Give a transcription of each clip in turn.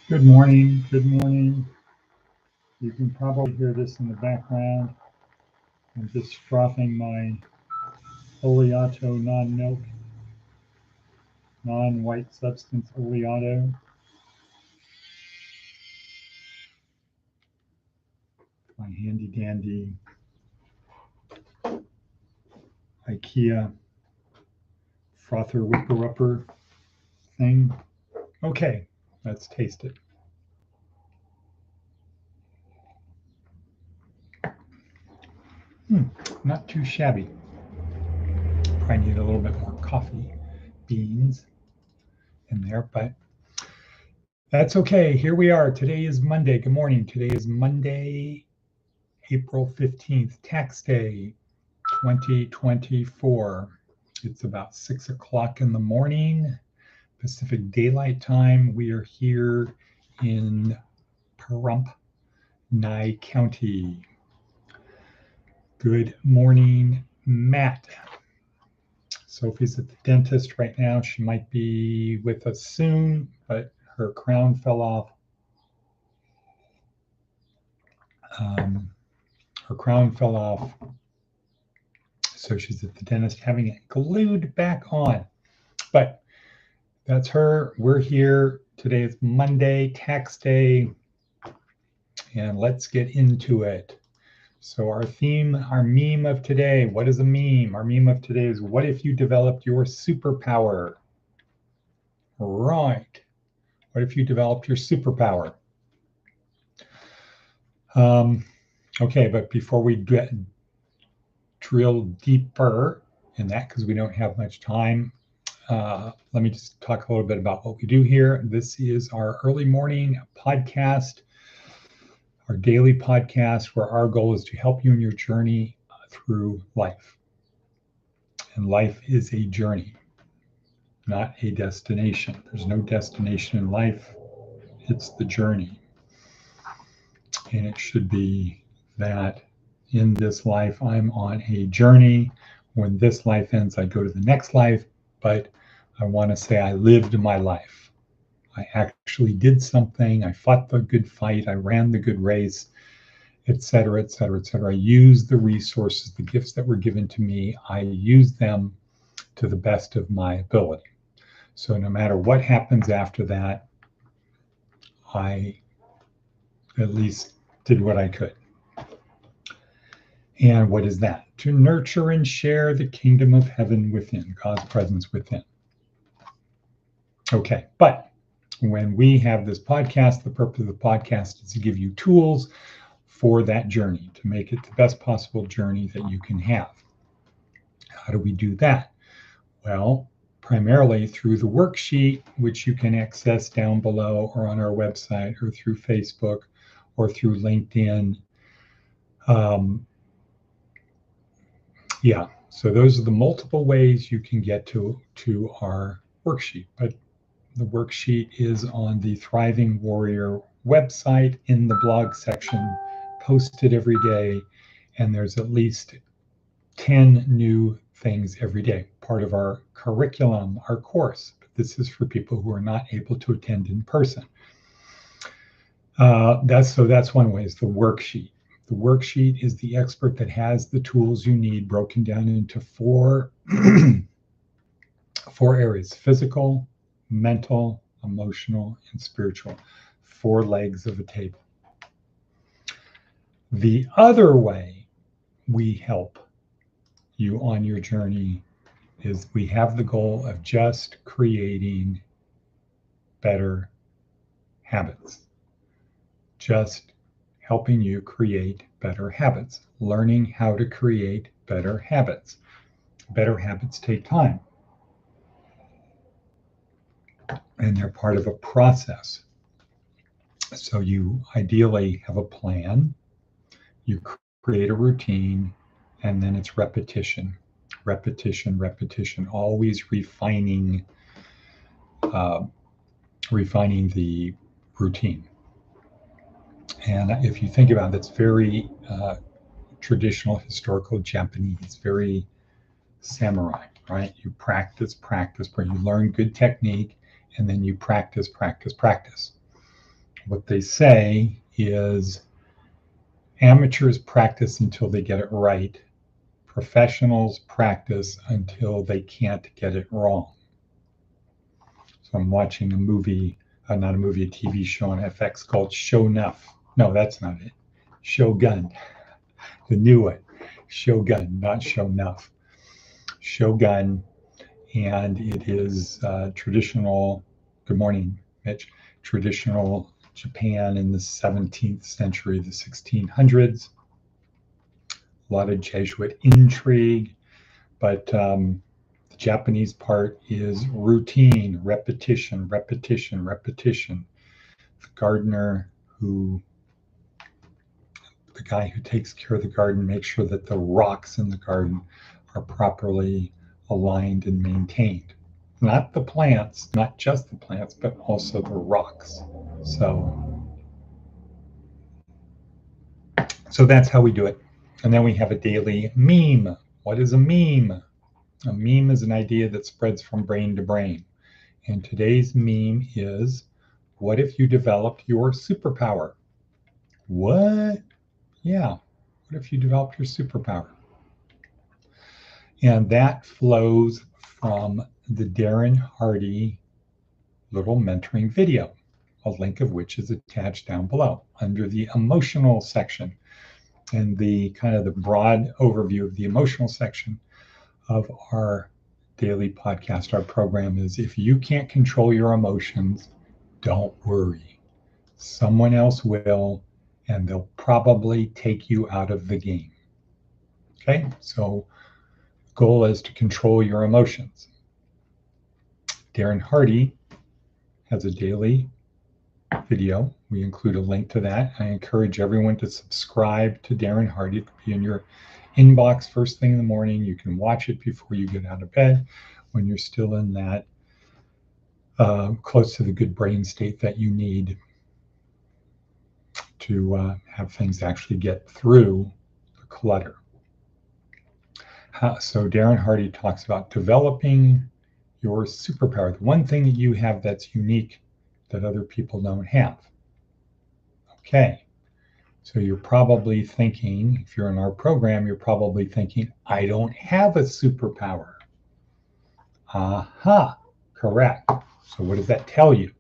Good morning. Good morning. You can probably hear this in the background. I'm just frothing my oleato non-milk, non-white substance oleato. My handy dandy IKEA frother whipper upper thing. Okay, let's taste it. Not too shabby. Probably need a little bit more coffee beans in there, but that's okay. Here we are. Today is Monday. Good morning. Today is Monday, April 15th, tax day 2024. It's about 6 o'clock in the morning, Pacific Daylight Time. We are here in Pahrump, Nye County. Good morning, Matt. Sophie's at the dentist right now. She might be with us soon, but her crown fell off. So she's at the dentist having it glued back on. But that's her. We're here. Today is Monday, tax day. And let's get into it. So our theme, our meme of today, what is a meme? Our meme of today is, what if you developed your superpower? Right. What if you developed your superpower? Okay, but before we drill deeper in that, because we don't have much time, let me just talk a little bit about what we do here. This is our early morning podcast, our daily podcast, where our goal is to help you in your journey through life. And life is a journey, not a destination. There's no destination in life. It's the journey. And it should be that in this life, I'm on a journey. When this life ends, I go to the next life. But I want to say I lived my life. I actually did something. I fought the good fight. I ran the good race, et cetera, et cetera, et cetera. I used the resources, the gifts that were given to me. I used them to the best of my ability. So no matter what happens after that, I at least did what I could. And what is that? To nurture and share the kingdom of heaven within, God's presence within. Okay, but when we have this podcast, the purpose of the podcast is to give you tools for that journey, to make it the best possible journey that you can have. How do we do that? Well, primarily through the worksheet, which you can access down below or on our website or through Facebook or through LinkedIn. So those are the multiple ways you can get to our worksheet. But the worksheet is on the Thriving Warrior website in the blog section, posted every day. And there's at least 10 new things every day, part of our curriculum, our course. But this is for people who are not able to attend in person. That's one way, is the worksheet. The worksheet is the expert that has the tools you need broken down into four areas: physical, mental, emotional, and spiritual. 4 legs of a table. The other way we help you on your journey is we have the goal of just creating better habits. Just helping you create better habits, learning how to create better habits. Better habits take time. And they're part of a process. So you ideally have a plan, you create a routine, and then it's repetition, always refining the routine. And if you think about it, it's very traditional, historical Japanese, very samurai, right? You practice, you learn good technique, and then you practice. what they say is amateurs practice until they get it right. Professionals practice until they can't get it wrong. So I'm watching a movie, not a movie, a TV show on FX called Show Enough. No, that's not it. Shogun, the new one. Shogun, not Show Enough. Shogun, and it is traditional, good morning, Mitch, traditional Japan in the 17th century, the 1600s. A lot of Jesuit intrigue, but the Japanese part is routine, repetition, repetition, repetition. The gardener the guy who takes care of the garden makes sure that the rocks in the garden are properly aligned and maintained. Not the plants, not just the plants, but also the rocks. So that's how we do it. And then we have a daily meme. What is a meme? A meme is an idea that spreads from brain to brain. And today's meme is, what if you developed your superpower? What? Yeah. What if you developed your superpower? And that flows from the Darren Hardy little mentoring video, a link of which is attached down below under the emotional section. And the kind of the broad overview of the emotional section of our daily podcast, our program is, if you can't control your emotions, don't worry. Someone else will, and they'll probably take you out of the game. Okay, so the goal is to control your emotions. Darren Hardy has a daily video. We include a link to that. I encourage everyone to subscribe to Darren Hardy. It'll be in your inbox first thing in the morning. You can watch it before you get out of bed when you're still in that close to the good brain state that you need to have things actually get through the clutter. So Darren Hardy talks about developing your superpower, the one thing that you have that's unique that other people don't have. Okay, so you're probably thinking, if you're in our program, you're probably thinking, I don't have a superpower. Aha, correct. So what does that tell you?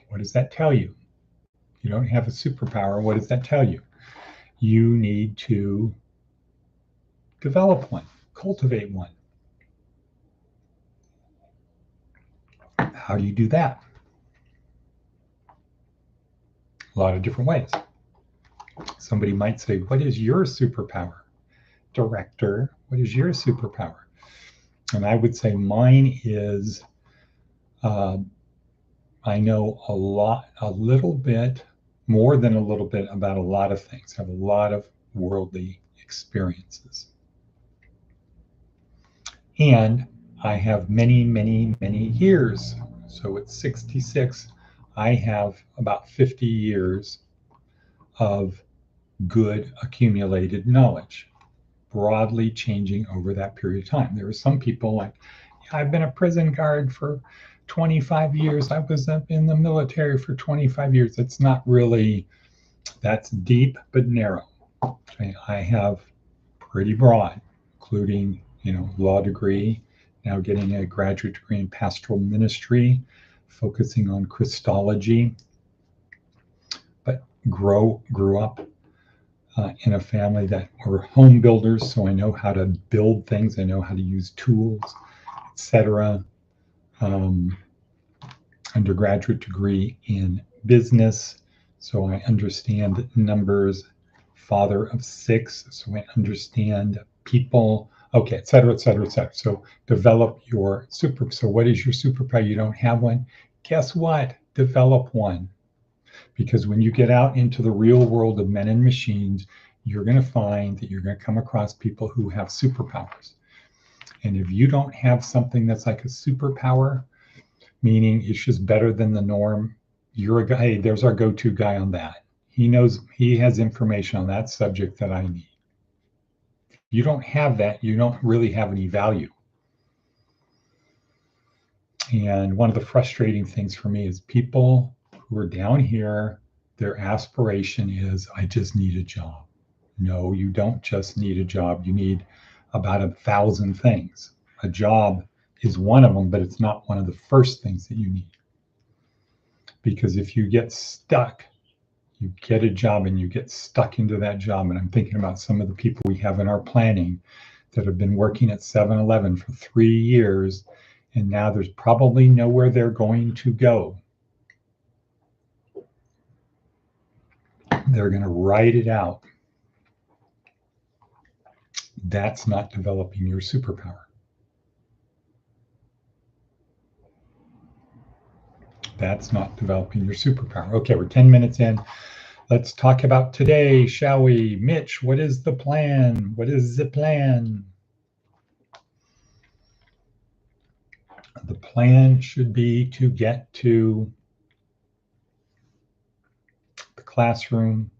What does that tell you? You don't have a superpower. What does that tell you? You need to develop one, cultivate one. How do you do that? A lot of different ways. Somebody might say, what is your superpower? Director, what is your superpower? And I would say mine is, I know a little bit, more than a little bit about a lot of things, have a lot of worldly experiences. And I have many, many, many years. So at 66, I have about 50 years of good accumulated knowledge, broadly changing over that period of time. There are some people like, yeah, I've been a prison guard for 25 years. I was up in the military for 25 years. It's not really, that's deep but narrow. Okay, I have pretty broad, including, law degree, now getting a graduate degree in pastoral ministry, focusing on Christology, but grew up in a family that were home builders, so I know how to build things, I know how to use tools, etc. Undergraduate degree in business, so I understand numbers. Father of 6, so I understand people. Okay, etc., etc., etc. So develop your So what is your superpower? You don't have one? Guess what? Develop one. Because when you get out into the real world of men and machines, you're going to find that you're going to come across people who have superpowers. And if you don't have something that's like a superpower, meaning it's just better than the norm, you're a guy, hey, there's our go-to guy on that. He has information on that subject that I need. You don't have that, you don't really have any value. And one of the frustrating things for me is people who are down here, their aspiration is, I just need a job. No, you don't just need a job. You need about 1,000 things. A job is one of them, but it's not one of the first things that you need. Because if you get stuck, you get a job and you get stuck into that job. And I'm thinking about some of the people we have in our planning that have been working at 7-Eleven for 3 years, and now there's probably nowhere they're going to go. They're going to write it out. That's not developing your superpower. That's not developing your superpower. Okay, we're 10 minutes in. Let's talk about today, shall we? Mitch, what is the plan? What is the plan? The plan should be to get to the classroom,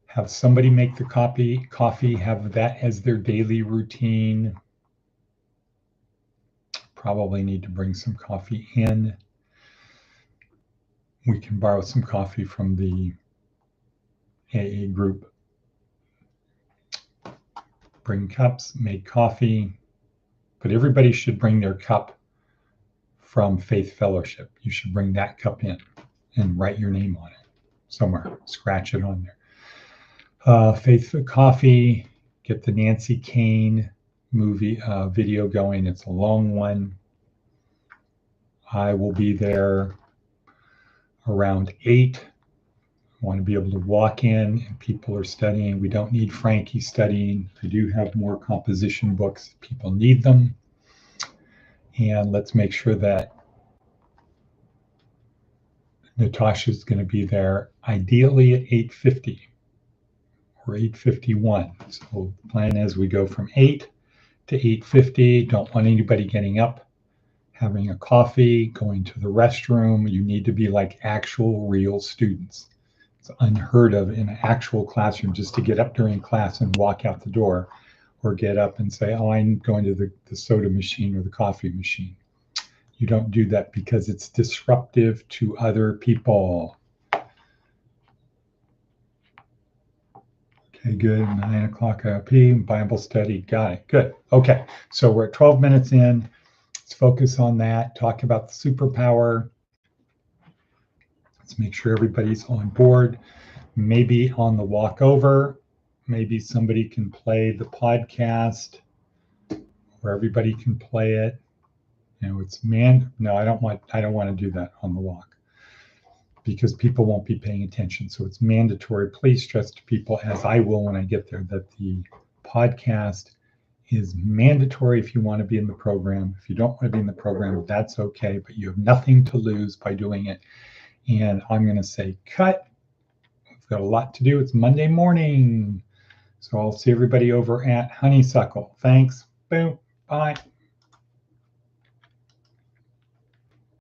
have somebody make the coffee, have that as their daily routine. Probably need to bring some coffee in. We can borrow some coffee from the AA group. Bring cups, make coffee, but everybody should bring their cup from Faith Fellowship. You should bring that cup in and write your name on it somewhere, scratch it on there. Faith Coffee, get the Nancy Kane movie video going. It's a long one. I will be there around 8. I want to be able to walk in and people are studying. We don't need Frankie studying. I do have more composition books. People need them. And let's make sure that Natasha's going to be there ideally at 8:50 or 8:51. So the plan is we go from 8 to 8:50. Don't want anybody getting up, having a coffee, going to the restroom. You need to be like actual real students. It's unheard of in an actual classroom just to get up during class and walk out the door, or get up and say, oh, I'm going to the soda machine or the coffee machine. You don't do that because it's disruptive to other people. Okay, good. 9 o'clock IOP, Bible study. Got it. Good. Okay, so we're at 12 minutes in. Let's focus on that. Talk about the superpower. Let's make sure everybody's on board. Maybe on the walk over, maybe somebody can play the podcast where everybody can play it. You know, it's no, I don't want to do that on the walk because people won't be paying attention. So it's mandatory. Please stress to people, as I will when I get there, that the podcast is mandatory if you want to be in the program. If you don't want to be in the program, that's okay, but you have nothing to lose by doing it. And I'm going to say cut. We've got a lot to do. It's Monday morning. So I'll see everybody over at Honeysuckle. Thanks. Boom. Bye.